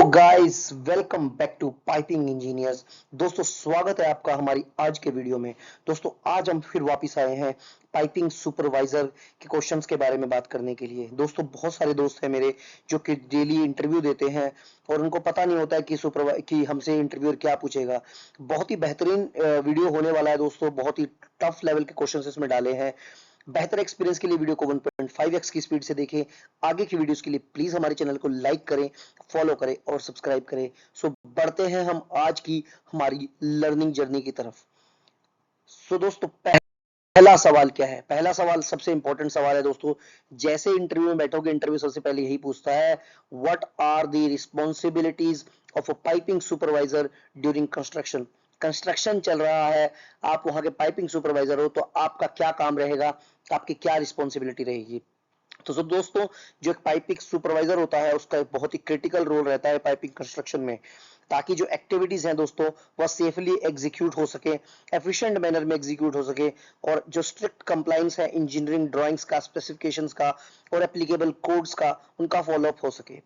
Guys, welcome back to piping engineers. दोस्तों, स्वागत है आपका हमारी आज के वीडियो में। दोस्तों, आज हम फिर वापस आए हैं पाइपिंग सुपरवाइजर के क्वेश्चंस के बारे में बात करने के लिए। दोस्तों, बहुत सारे दोस्त हैं मेरे जो कि डेली इंटरव्यू देते हैं और उनको पता नहीं होता है कि हमसे इंटरव्यूअर क्या पूछेगा। बहुत ही बेहतरीन वीडियो होने वाला है दोस्तों। बहुत ही टफ लेवल के क्वेश्चंस इसमें डाले हैं। बेहतर एक्सपीरियंस के लिए वीडियो को 1.5x की स्पीड से देखें। आगे की वीडियोस के लिए प्लीज हमारे चैनल को लाइक करें, फॉलो करें और सब्सक्राइब करें। सो बढ़ते हैं हम आज की हमारी लर्निंग जर्नी की तरफ। सो दोस्तों, पहला सवाल क्या है? पहला सवाल सबसे इंपॉर्टेंट सवाल है दोस्तों। जैसे इंटरव्यू में बैठोगे, इंटरव्यू सबसे पहले यही पूछता है, what are the responsibilities of a piping supervisor during construction. Construction चल रहा है, आप वहां के पाइपिंग सुपरवाइजर हो, तो आपका क्या काम रहेगा, आपकी क्या रिस्पॉन्सिबिलिटी रहेगी। तो सब दोस्तों, जो एक पाइपिंग सुपरवाइजर होता है उसका एक बहुत ही क्रिटिकल रोल रहता है पाइपिंग कंस्ट्रक्शन में, ताकि जो एक्टिविटीज हैं दोस्तों वह सेफली एग्जीक्यूट हो सके, एफिशिएंट मैनर में एग्जीक्यूट हो सके, और जो स्ट्रिक्ट कंप्लायंस है इंजीनियरिंग ड्राइंग्स का, स्पेसिफिकेशंस का और एप्लीकेबल कोड्स का, उनका फॉलोअप हो सके।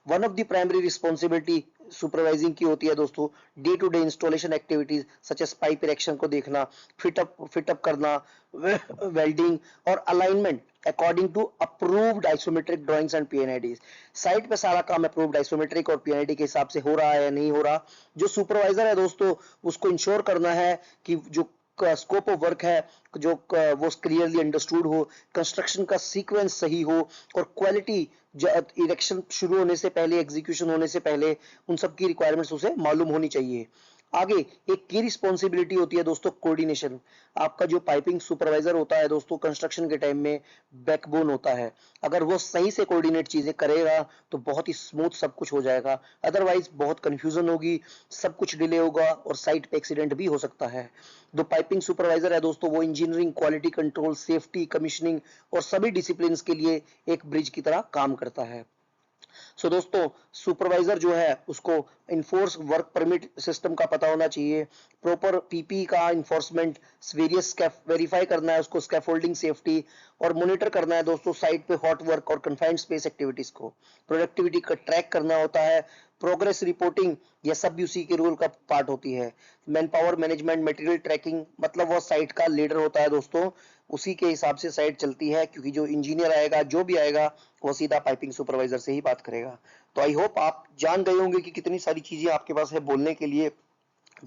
One of the primary responsibility supervising की होती है दोस्तों, day to day installation activities such as pipe erection को देखना, फिटअप करना, वेल्डिंग और alignment according to approved isometric drawings and PNIDs. Site पे सारा काम अप्रूव्ड आइसोमेट्रिक और पीएनआईडी के हिसाब से हो रहा है या नहीं हो रहा। जो सुपरवाइजर है दोस्तों, उसको इंश्योर करना है कि जो स्कोप ऑफ वर्क है वो क्लियरली अंडरस्टूड हो, कंस्ट्रक्शन का सीक्वेंस सही हो और क्वालिटी इरेक्शन शुरू होने से पहले, एग्जीक्यूशन होने से पहले उन सब की रिक्वायरमेंट्स उसे मालूम होनी चाहिए। आगे एक की रिस्पॉन्सिबिलिटी होती है दोस्तों, कोऑर्डिनेशन। आपका जो पाइपिंग सुपरवाइजर होता है दोस्तों, कंस्ट्रक्शन के टाइम में बैकबोन होता है। अगर वो सही से कोऑर्डिनेट चीजें करेगा तो बहुत ही स्मूथ सब कुछ हो जाएगा, अदरवाइज बहुत कंफ्यूजन होगी, सब कुछ डिले होगा और साइट पे एक्सीडेंट भी हो सकता है। जो पाइपिंग सुपरवाइजर है दोस्तों, वो engineering, quality control, safety, commissioning और सभी डिसिप्लिन के लिए एक ब्रिज की तरह काम करता है। सो दोस्तों, सुपरवाइजर जो है उसको इन्फोर्स वर्क परमिट सिस्टम का पता होना चाहिए, प्रॉपर पीपी का इन्फोर्समेंट, वेरियस वेरीफाई करना है उसको, स्कैफोल्डिंग सेफ्टी, और मॉनिटर करना है दोस्तों साइट पे हॉट वर्क और कन्फाइंड स्पेस एक्टिविटीज को। प्रोडक्टिविटी का ट्रैक करना होता है, प्रोग्रेस रिपोर्टिंग, ये सब भी उसी के रोल का पार्ट होती है। Man power management, material tracking, मतलब वो साइट का लीडर होता है दोस्तों, उसी के हिसाब से साइट चलती है, क्योंकि जो इंजीनियर आएगा, जो भी आएगा, वो सीधा पाइपिंग सुपरवाइजर से ही बात करेगा। तो आई होप आप जान गए होंगे कि कितनी सारी चीजें आपके पास है बोलने के लिए।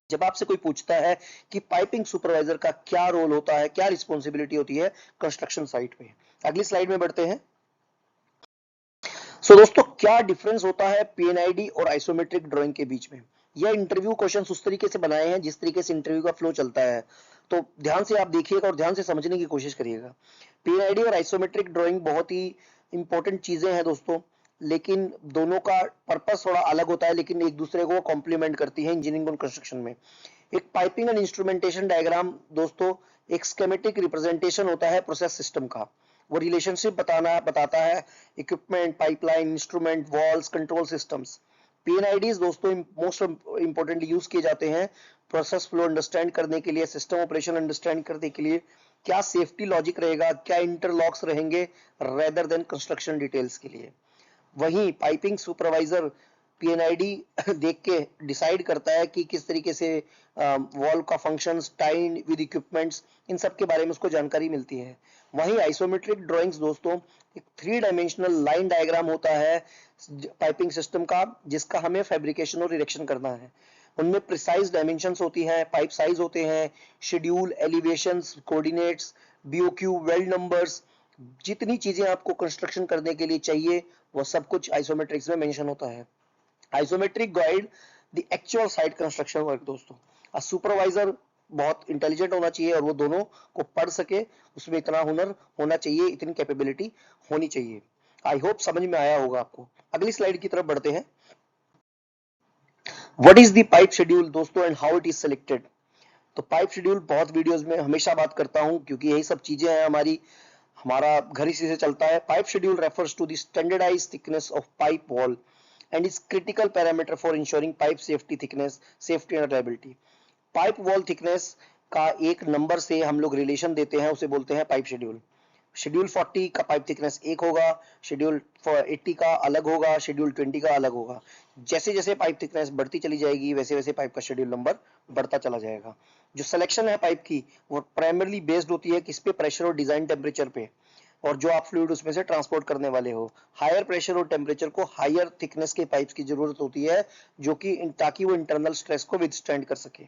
जब आपसे कोई पूछता है कि पाइपिंग सुपरवाइजर का क्या रोल होता है, क्या रिस्पॉन्सिबिलिटी होती है कंस्ट्रक्शन साइट पे। अगली स्लाइड में बढ़ते हैं। दोस्तों, क्या डिफरेंस होता है पीएनआईडी और आइसोमेट्रिक ड्राइंग के बीच में? यह इंटरव्यू क्वेश्चंस उस तरीके से बनाए हैं जिस तरीके से इंटरव्यू का फ्लो चलता है, तो ध्यान से आप देखिएगा और ध्यान से समझने की कोशिश करिएगा। पीएनआईडी और आइसोमेट्रिक ड्राइंग बहुत ही इंपॉर्टेंट चीजें हैं दोस्तों, लेकिन दोनों का पर्पस थोड़ा अलग होता है, लेकिन एक दूसरे को कॉम्प्लीमेंट करती है इंजीनियरिंग और कंस्ट्रक्शन में। एक पाइपिंग एंड इंस्ट्रूमेंटेशन डायग्राम दोस्तों एक स्कीमेटिक रिप्रेजेंटेशन होता है प्रोसेस सिस्टम का। वो रिलेशनशिप बताता है equipment, pipeline, instrument, valves, control systems. PNIDs दोस्तों मोस्ट इंपोर्टेंटली यूज किए जाते हैं प्रोसेस फ्लो अंडरस्टैंड करने के लिए, सिस्टम ऑपरेशन अंडरस्टैंड करने के लिए, क्या सेफ्टी लॉजिक रहेगा, क्या इंटरलॉक्स रहेंगे, रेदर देन कंस्ट्रक्शन डिटेल्स के लिए। वहीं पाइपिंग सुपरवाइजर पीएनआईडी देख के डिसाइड करता है कि किस तरीके से वॉल का फंक्शन, टाइड विद इक्विपमेंट्स, इन सब के बारे में उसको जानकारी मिलती है। वहीं आइसोमेट्रिक ड्राइंग्स दोस्तों एक 3 डायमेंशनल लाइन डायग्राम होता है पाइपिंग सिस्टम का, जिसका हमें फैब्रिकेशन और इरेक्शन करना है। उनमें प्रिसाइज डायमेंशंस होती हैं, पाइप साइज होते हैं, schedule, elevations, coordinates, BOQ, weld numbers, जितनी चीजें आपको कंस्ट्रक्शन करने के लिए चाहिए वो सब कुछ आइसोमेट्रिक्स में मेंशन होता है। Isometric guide the actual site construction work दोस्तों। सुपरवाइजर बहुत इंटेलिजेंट होना चाहिए और वो दोनों को पढ़ सके, उसमें इतना हुनर होना चाहिए, इतनी कैपेबिलिटी होनी चाहिए। आई होप समझ में आया होगा आपको। अगली स्लाइड की तरफ बढ़ते हैं। What is the pipe schedule दोस्तों and how it is selected. तो पाइप शेड्यूल बहुत वीडियोस में हमेशा बात करता हूं, क्योंकि यही सब चीजें हैं हमारा घर इसी से चलता है। Pipe schedule refers to the standardised thickness of pipe wall and is critical parameter for ensuring pipe safety, thickness, safety and reliability. Pipe wall thickness का एक नंबर से हम लोग रिलेशन देते हैं, उसे बोलते हैं पाइप शेड्यूल। शेड्यूल 40 का पाइप थिकनेस एक होगा, शेड्यूल 80 का अलग होगा, शेड्यूल 20 का अलग होगा। जैसे जैसे पाइप थिकनेस बढ़ती चली जाएगी वैसे वैसे पाइप का शेड्यूल नंबर बढ़ता चला जाएगा। जो सिलेक्शन है पाइप की वो प्राइमरली बेस्ड होती है किस पे, प्रेशर और डिजाइन टेम्परेचर पे, और जो आप फ्लूइड उसमें से ट्रांसपोर्ट करने वाले हो। हायर प्रेशर और टेम्परेचर को हायर थिकनेस के पाइप्स की जरूरत होती है, जो कि ताकि वो इंटरनल स्ट्रेस को विदस्टैंड कर सके।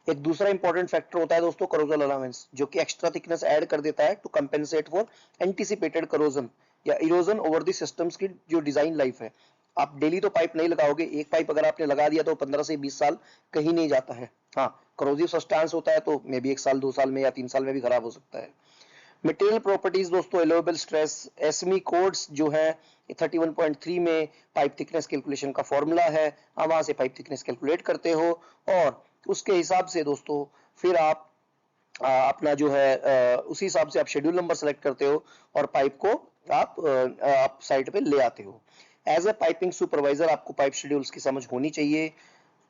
एक दूसरा इंपॉर्टेंट फैक्टर होता है दोस्तों करोजल अलाउंस, जो कि एक्स्ट्रा थिकनेस ऐड कर देता है to compensate for anticipated corrosion या इरोजन ओवर द सिस्टम्स की जो डिजाइन लाइफ है। आप डेली तो पाइप नहीं लगाओगे, एक पाइप अगर आपने लगा दिया तो 15 से 20 साल कहीं नहीं जाता है। हाँ, करोजिव सब्सटेंस होता है तो मे बी 1 साल 2 साल में या 3 साल में भी खराब हो सकता है। मटेरियल प्रॉपर्टीज दोस्तों, एलोवेबल स्ट्रेस, एसमी कोड्स जो है 31.3 में पाइप थिकनेस कैलकुलेशन का फॉर्मूला है, आप वहां से पाइप थिकनेस कैलकुलेट करते हो और उसके हिसाब से दोस्तों फिर आप अपना जो है उसी हिसाब से आप शेड्यूल नंबर सेलेक्ट करते हो और पाइप को आप साइट पे ले आते हो। एज ए पाइपिंग सुपरवाइजर आपको पाइप शेड्यूल्स की समझ होनी चाहिए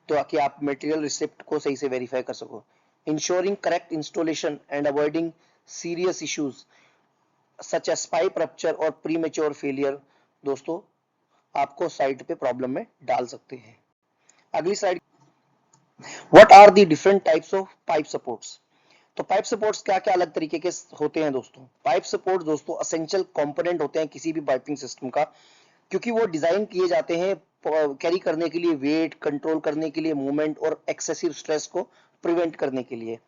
ताकि आप मटेरियल रिसिप्ट को सही से वेरीफाई कर सको। Ensuring correct installation and avoiding serious issues such as pipe rupture और प्रीमेच्योर फेलियर दोस्तों आपको साइट पे प्रॉब्लम में डाल सकते हैं। अगली slide, what are the different types of pipe supports. तो पाइप सपोर्ट्स क्या क्या अलग तरीके के होते हैं दोस्तों। पाइप सपोर्ट दोस्तों असेंशियल कंपोनेंट होते हैं किसी भी पाइपिंग सिस्टम का, क्योंकि वो डिजाइन किए जाते हैं कैरी करने के लिए वेट, कंट्रोल करने के लिए मूवमेंट और एक्सेसिव स्ट्रेस को प्रिवेंट करने के लिए।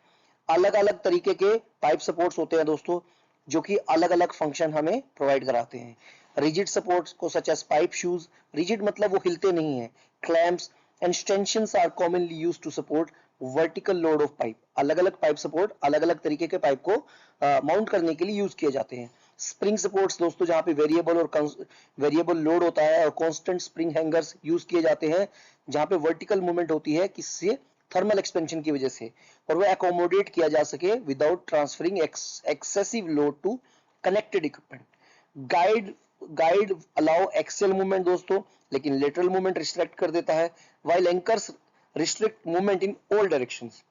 अलग अलग तरीके के पाइप सपोर्ट्स होते हैं दोस्तों, जो कि अलग अलग फंक्शन हमें प्रोवाइड कराते हैं। रिजिड सपोर्ट्स को such as pipe shoes, rigid मतलब वो हिलते नहीं है, clamps and stanchions are commonly used to support vertical load of pipe. अलग अलग पाइप सपोर्ट अलग अलग तरीके के पाइप को माउंट करने के लिए यूज किए जाते हैं। स्प्रिंग सपोर्ट्स दोस्तों जहां पे वेरिएबल लोड होता है और कांस्टेंट स्प्रिंग हैंगर्स यूज किए जाते हैं, जहां पे वर्टिकल मूवमेंट होती है किससे, थर्मल एक्सपेंशन की वजह से, और वो एकोमोडेट किया जा सके without transferring excessive load to connected equipment. Guide allow axial movement दोस्तों, लेकिन लेटरल मूवमेंट रिस्ट्रिक्ट कर देता है, while anchors restrict movement in all directions.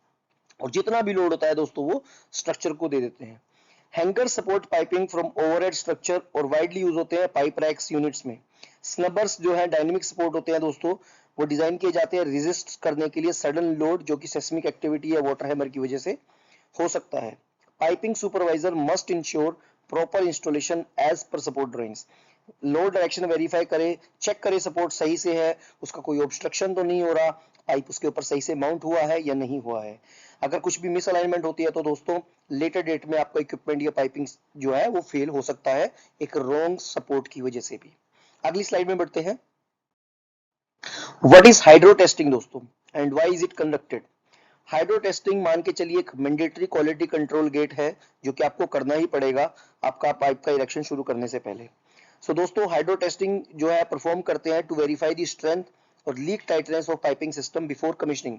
और जितना भी लोड होता है दोस्तों वो स्ट्रक्चर को दे देते हैं। Hanger support piping from overhead structure और वाइडली यूज होते हैं पाइप रैक्स यूनिट्स में। स्नबर्स जो है डायनेमिक सपोर्ट होते हैं दोस्तों, वो डिजाइन किए जाते हैं रेजिस्ट करने के लिए सडन लोड जो कि सेस्मिक एक्टिविटी या वाटर हैमर की वजह से हो सकता है। Piping supervisor must ensure proper installation as per support drawings. Load direction verify करे, चेक करे सपोर्ट सही से है, उसका कोई ऑब्स्ट्रक्शन तो नहीं हो रहा, पाइप उसके ऊपर सही से माउंट हुआ है या नहीं हुआ है। अगर कुछ भी मिस अलाइनमेंट होती है तो दोस्तों लेटर डेट में आपका इक्विपमेंट या पाइपिंग जो है वो फेल हो सकता है एक रॉन्ग सपोर्ट की वजह से भी। अगली स्लाइड में बढ़ते हैं। व्हाट इज हाइड्रो टेस्टिंग दोस्तों and why is it conducted. Hydro testing मान के चलिए एक मैंडेटरी क्वालिटी कंट्रोल गेट है जो कि आपको करना ही पड़ेगा आपका पाइप का इरेक्शन शुरू करने से पहले। सो दोस्तों हाइड्रो टेस्टिंग जो है परफॉर्म करते हैं टू वेरीफाई द स्ट्रेंथ और leak tightness of piping system before commissioning.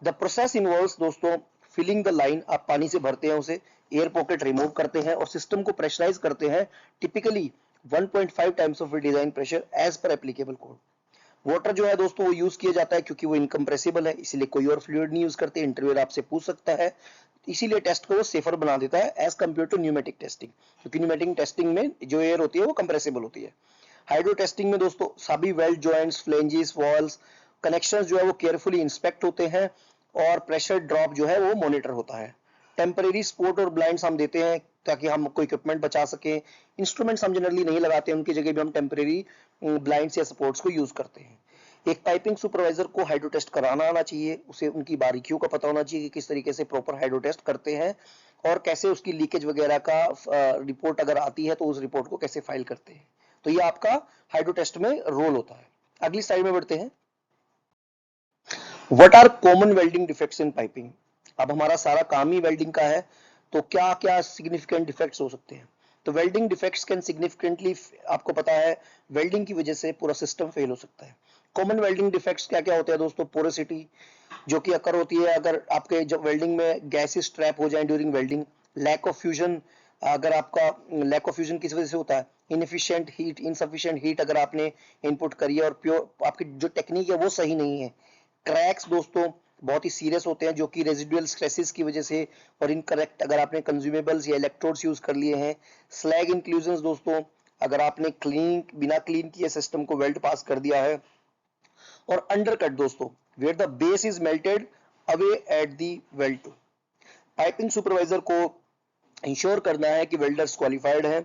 The process involves दोस्तों फिलिंग द लाइन, आप पानी से भरते हैं उसे, एयर पॉकेट रिमूव करते हैं और सिस्टम को प्रेशराइज करते हैं typically 1.5 times of design pressure as per applicable code. Water जो है दोस्तों वो यूज किया जाता है क्योंकि वो इनकम्प्रेसिबल है, इसलिए कोई और फ्लूइड नहीं यूज करते। इंटरव्यूअर आपसे पूछ सकता है, इसीलिए टेस्ट को वो सेफर बना देता है as compare to pneumatic testing, क्योंकि न्यूमेटिक टेस्टिंग में जो एयर होती है वो कंप्रेसिबल होती है। हाइड्रो टेस्टिंग में दोस्तों सभी weld joints, flanges, walls, connections जो है वो केयरफुली इंस्पेक्ट होते हैं और प्रेशर ड्रॉप जो है वो मॉनिटर होता है। टेम्परेरी सपोर्ट और ब्लाइंड्स हम देते हैं ताकि हम कोई इक्विपमेंट बचा सके। इंस्ट्रूमेंट्स हम जनरली नहीं लगाते, उनकी जगह भी हम टेम्परेरी ब्लाइंड्स या सपोर्ट्स को यूज करते हैं। एक पाइपिंग सुपरवाइजर को हाइड्रो टेस्ट कराना आना चाहिए, उसे उनकी बारीकियों का पता होना चाहिए कि किस तरीके से प्रॉपर हाइड्रो टेस्ट करते हैं और कैसे उसकी लीकेज वगैरह का रिपोर्ट अगर आती है तो उस रिपोर्ट को कैसे फाइल करते हैं। तो ये आपका हाइड्रो टेस्ट में रोल होता है। अगली स्लाइड में बढ़ते हैं। What are common welding defects in piping. अब हमारा सारा काम ही वेल्डिंग का है, तो क्या क्या सिग्निफिकेंट डिफेक्ट्स हो सकते हैं। तो वेल्डिंग डिफेक्ट्स कैन सिग्निफिकेंटली, आपको पता है वेल्डिंग की वजह से पूरा सिस्टम फेल हो सकता है। कॉमन वेल्डिंग डिफेक्ट्स क्या क्या होते हैं दोस्तों। पोरोसिटी जो कि अकर होती है अगर आपके जब वेल्डिंग में गैसेस ट्रैप हो जाए during welding. Lack of fusion, अगर आपका लैक ऑफ फ्यूजन किस वजह से होता है, इनएफिशिएंट हीट, इनसफिशिएंट हीट अगर आपने इनपुट करी है और प्योर आपकी जो टेक्निक है वो सही नहीं है। क्रैक्स दोस्तों, बहुत ही सीरियस होते हैं, जो कि रेजिडुअल स्ट्रेसेस की वजह से और इनकरेक्ट अगर आपने कंज्यूमेबल्स या इलेक्ट्रोड्स यूज कर लिए हैं। स्लैग इंक्लूजन्स दोस्तों, अगर आपने बिना क्लीन किए सिस्टम को वेल्ड पास कर दिया है। और अंडरकट दोस्तों, where the base is melted away at the weld toe. Piping supervisor को इंश्योर करना है कि वेल्डर्स क्वालिफाइड है,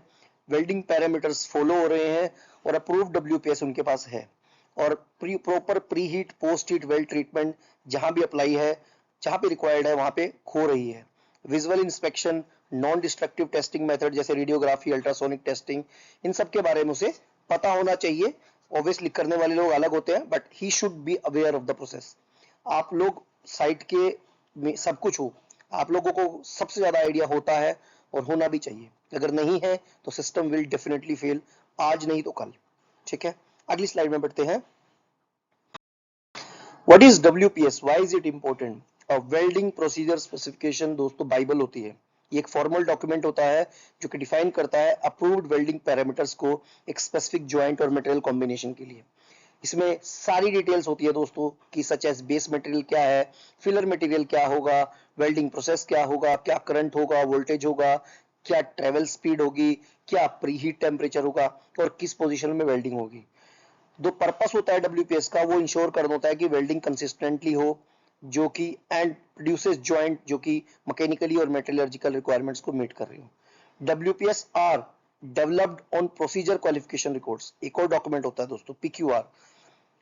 वेल्डिंग पैरामीटर्स फॉलो हो रहे हैं और अप्रूव्ड डब्ल्यूपीएस उनके पास है, और proper pre heat post heat weld treatment जहां भी अप्लाई है, जहां पे रिक्वायर्ड है वहां पे हो रही है। Visual inspection, non destructive testing method जैसे रेडियोग्राफी, अल्ट्रासोनिक टेस्टिंग, इन सब के बारे में उसे पता होना चाहिए। ऑब्वियसली करने वाले लोग अलग होते हैं, but he should be aware of the process. आप लोग साइट के में सब कुछ हो, आप लोगों को सबसे ज्यादा आइडिया होता है और होना भी चाहिए। अगर नहीं है तो सिस्टम विल डेफिनेटली फेल, आज नहीं तो कल। ठीक है, अगली स्लाइड में बढ़ते हैं। What is WPS, why is it important? Welding procedure specification दोस्तों बाइबल होती है। ये एक फॉर्मल डॉक्यूमेंट होता है जो कि डिफाइन करता है अप्रूव्ड वेल्डिंग पैरामीटर्स को एक स्पेसिफिक ज्वाइंट और मटेरियल कॉम्बिनेशन के लिए। इसमें सारी डिटेल्स होती है दोस्तों कि सच एज बेस मटेरियल क्या है, फिलर मटेरियल क्या होगा, वेल्डिंग प्रोसेस क्या होगा, क्या करंट होगा, वोल्टेज होगा, क्या ट्रेवल स्पीड होगी, क्या प्री हीट टेम्परेचर होगा और किस पोजीशन में वेल्डिंग होगी। जो पर्पस होता है डब्ल्यूपीएस का, वो इंश्योर करना होता है कि वेल्डिंग कंसिस्टेंटली हो, जो कि एंड प्रोड्यूसेस जॉइंट जो कि मैकेनिकली और मेटलर्जिकल रिक्वायरमेंट्स को मीट कर रही हो। WPS are developed on procedure qualification records, एक और डॉक्यूमेंट होता है दोस्तों PQR,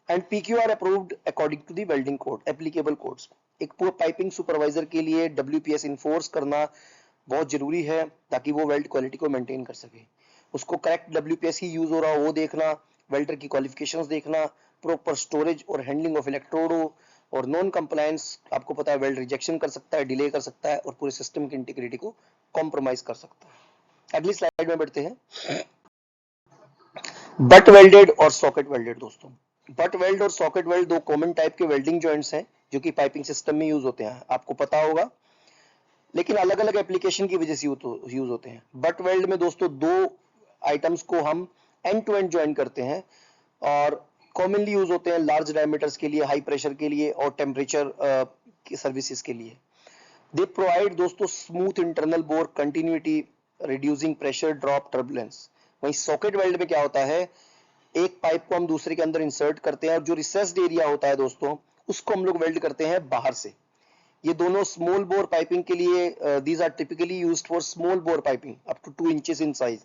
and PQR approved according to the welding code applicable codes. एक पूरा पाइपिंग सुपरवाइजर के लिए डब्ल्यूपीएस इन्फोर्स करना बहुत जरूरी है ताकि वो वेल्ड क्वालिटी को मेंटेन कर सके। उसको करेक्ट डब्ल्यूपीएस ही यूज हो रहा हो वो देखना, वेल्डर की क्वालिफिकेशंस देखना, प्रॉपर स्टोरेज और हैंडलिंग ऑफ इलेक्ट्रोड हो, और नॉन कंप्लायंस आपको पता है वेल्ड रिजेक्शन कर सकता है, डिले कर सकता है और पूरे सिस्टम की इंटीग्रिटी को कॉम्प्रोमाइज कर सकता है। अगली स्लाइड में बढ़ते हैं। बट वेल्डेड और सॉकेट वेल्डेड दोस्तों, बट वेल्ड और सॉकेट वेल्ड दो कॉमन टाइप के वेल्डिंग जॉइंट्स हैं जो कि पाइपिंग सिस्टम में यूज होते हैं, आपको पता होगा, लेकिन अलग अलग एप्लीकेशन की वजह से यूज होते हैं। बट वेल्ड में दोस्तों दो आइटम्स को हम एंड टू एंड ज्वाइन करते हैं और कॉमनली यूज होते हैं लार्ज डायमीटर्स के लिए, हाई प्रेशर के लिए और टेम्परेचर की सर्विसेज के लिए। दे प्रोवाइड दोस्तों smooth internal bore continuity, reducing pressure drop turbulence. वहीं सॉकेट वेल्ड में क्या होता है, एक पाइप को हम दूसरे के अंदर इंसर्ट करते हैं और जो रिसेस्ड एरिया होता है दोस्तों उसको हम लोग वेल्ड करते हैं बाहर से। ये दोनों स्मॉल बोर पाइपिंग के लिए, these are typically used for small bore piping up to 2 inches in size.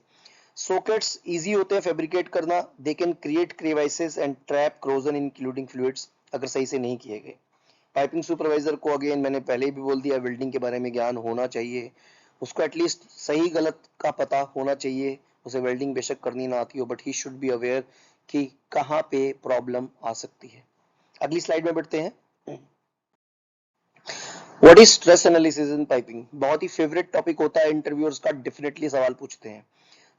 Sockets easy होते हैं फैब्रिकेट करना, they can create crevices and trap corrosion including fluids अगर सही से नहीं किए गए। पाइपिंग सुपरवाइजर को अगेन मैंने पहले भी बोल दिया, वेल्डिंग के बारे में ज्ञान होना चाहिए, उसको एटलीस्ट सही गलत का पता होना चाहिए। उसे वेल्डिंग बेशक करनी ना आती हो, but he should be aware कि कहाँ पे प्रॉब्लम आ सकती है। अगली स्लाइड में बढ़ते हैं। What is stress analysis in piping, बहुत ही फेवरेट टॉपिक होता है, इंटरव्यूअर्स का डेफिनेटली सवाल पूछते हैं।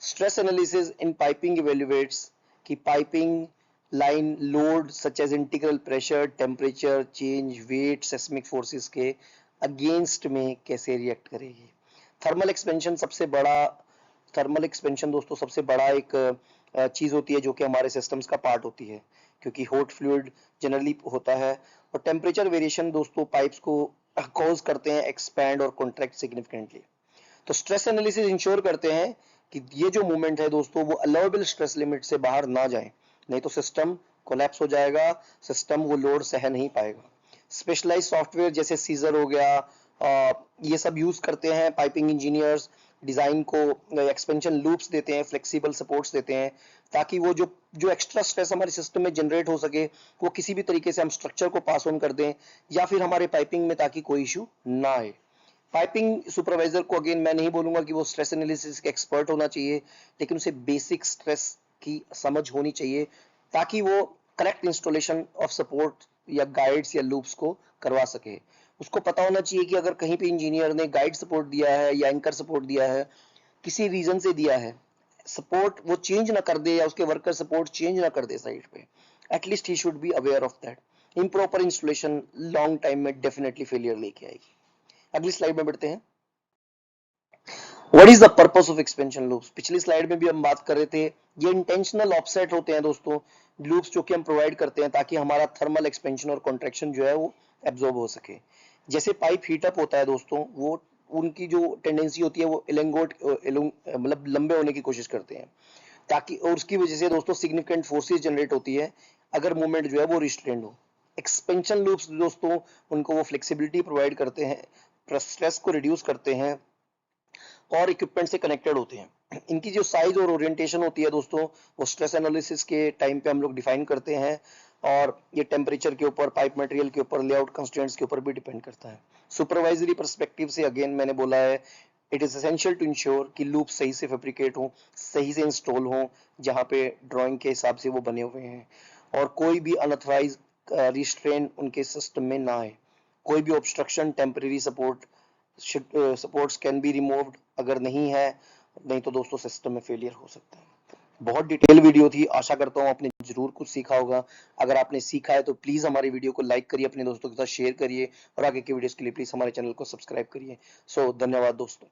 Stress analysis in piping evaluates कि piping line load such as integral pressure, temperature change, weight, seismic forces के अगेंस्ट में कैसे रिएक्ट करेगी। थर्मल एक्सपेंशन सबसे बड़ा, थर्मल एक्सपेंशन दोस्तों सबसे बड़ा एक चीज होती है जो कि हमारे सिस्टम्स का पार्ट होती है, क्योंकि हॉट फ्लूइड जनरली होता है, और टेम्परेचर वेरिएशन दोस्तों पाइप्स को कॉज करते हैं एक्सपैंड और कॉन्ट्रैक्ट सिग्निफिकेंटली। तो स्ट्रेस एनालिसिस इंश्योर करते हैं कि ये जो मूवमेंट है दोस्तों वो अलाउएबल स्ट्रेस लिमिट से बाहर ना जाए, नहीं तो सिस्टम कोलैप्स हो जाएगा, सिस्टम वो लोड सह नहीं पाएगा। स्पेशलाइज सॉफ्टवेयर जैसे सीजर हो गया, ये सब यूज करते हैं पाइपिंग इंजीनियर्स, डिजाइन को एक्सपेंशन लूप्स देते हैं, फ्लेक्सिबल सपोर्ट्स देते हैं, ताकि वो जो जो एक्स्ट्रा स्ट्रेस हमारे सिस्टम में जनरेट हो सके वो किसी भी तरीके से हम स्ट्रक्चर को पास ऑन कर दें या फिर हमारे पाइपिंग में, ताकि कोई इशू ना आए। पाइपिंग सुपरवाइजर को अगेन मैं नहीं बोलूंगा कि वो स्ट्रेस एनालिसिस के एक्सपर्ट होना चाहिए, लेकिन उसे बेसिक स्ट्रेस की समझ होनी चाहिए ताकि वो करेक्ट इंस्टॉलेशन ऑफ सपोर्ट या गाइड्स या लूप्स को करवा सके। उसको पता होना चाहिए कि अगर कहीं पे इंजीनियर ने गाइड सपोर्ट दिया है या एंकर सपोर्ट दिया है, किसी रीजन से दिया है, सपोर्ट वो चेंज ना कर दे या उसके वर्कर सपोर्ट चेंज ना कर दे साइड पे, at least he should be aware of that. Improper installation long time में डेफिनेटली फेलियर लेके आएगी। अगली स्लाइड में बढ़ते हैं। What is the purpose of expansion loops, पिछली स्लाइड में भी हम बात कर रहे थे, ये इंटेंशनल ऑफसेट होते हैं दोस्तों लूप्स जो कि हम प्रोवाइड करते हैं ताकि हमारा थर्मल एक्सपेंशन और कॉन्ट्रैक्शन जो है वो एब्जॉर्ब हो सके। जैसे पाइप हीट अप होता है दोस्तों, वो उनकी जो टेंडेंसी होती है वो मतलब लंबे होने की कोशिश करते हैं, ताकि और उसकी वजह से दोस्तों सिग्निफिकेंट फोर्सेस जनरेट होती है अगर मूवमेंट जो है वो रिस्ट्रेंड हो। एक्सपेंशन लूप्स दोस्तों उनको वो फ्लेक्सिबिलिटी प्रोवाइड करते हैं, स्ट्रेस को रिड्यूस करते हैं और इक्विपमेंट से कनेक्टेड होते हैं। इनकी जो साइज और ओरिएंटेशन होती है दोस्तों, वो स्ट्रेस एनालिसिस के टाइम पे हम लोग डिफाइन करते हैं और ये टेम्परेचर के ऊपर, पाइप मटेरियल के ऊपर, लेआउट कंस्ट्रेंट्स के ऊपर भी डिपेंड करता है। सुपरवाइजरी पर्सपेक्टिव से अगेन मैंने बोला है, it is essential to ensure कि लूप सही से फैब्रिकेट हो, सही से इंस्टॉल हो, जहाँ पे ड्राइंग के हिसाब से वो बने हुए हैं, और कोई भी अनऑथराइज रिस्ट्रेन उनके सिस्टम में ना आए। कोई भी obstruction, temporary supports can be removed अगर नहीं है, नहीं तो दोस्तों सिस्टम में फेलियर हो सकता है। बहुत डिटेल वीडियो थी, आशा करता हूँ आपने जरूर कुछ सीखा होगा। अगर आपने सीखा है तो प्लीज हमारी वीडियो को लाइक करिए, अपने दोस्तों के साथ शेयर करिए और आगे की वीडियोस के लिए प्लीज हमारे चैनल को सब्सक्राइब करिए। धन्यवाद दोस्तों।